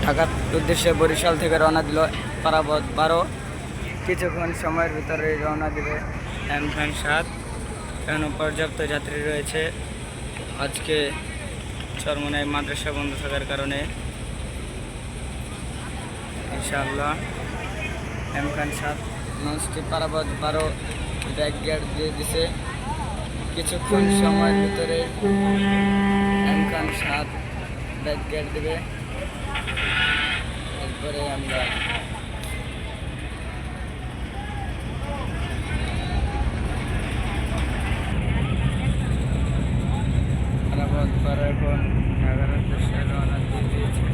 ঢাকার উদ্দেশ্যে বরিশাল থেকে রওনা দিল পারাবত 12। কিছুক্ষণ সময়ের ভিতরে রওনা দিবে এমখান 7। এখনও পর্যাপ্ত যাত্রী রয়েছে। আজকে চরমনাই মাদ্রাসা বন্ধ থাকার কারণে ইনশাআল্লাহ এমখান 7 লঞ্চটি পারাবত 12 ব্যাক গেট দিয়ে দিছে। কিছুক্ষণ সময়ের ভিতরে এমখান 7 ব্যাক গেট দেবে। এরপরে আমরা পারাবত 12 এখন ঢাকার উদ্দেশ্যে রওনা দিয়ে দিয়েছে।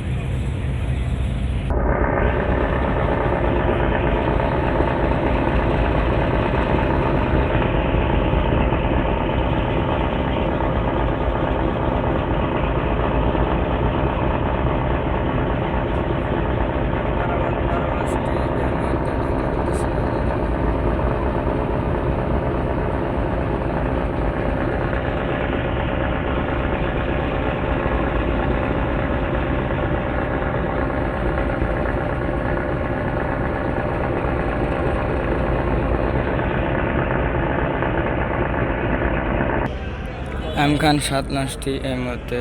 এমখান 7 লঞ্চটি এই মুহূর্তে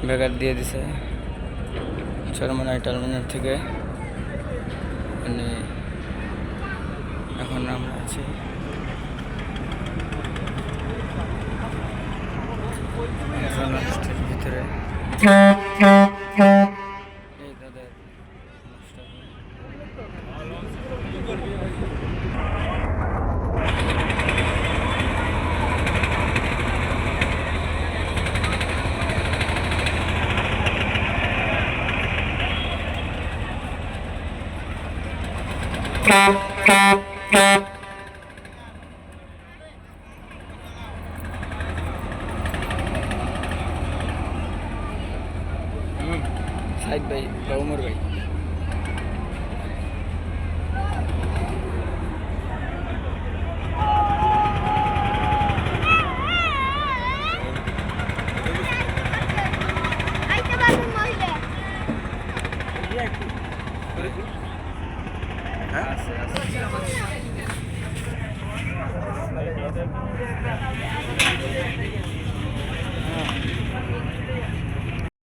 ব্যাঘাট দিয়ে দিছে চরমনাই টার্মিনাল থেকে। এখন আমরা আছি লঞ্চটির ভিতরে। এই তাদের সাইদ ভাই বা উমর ভাই।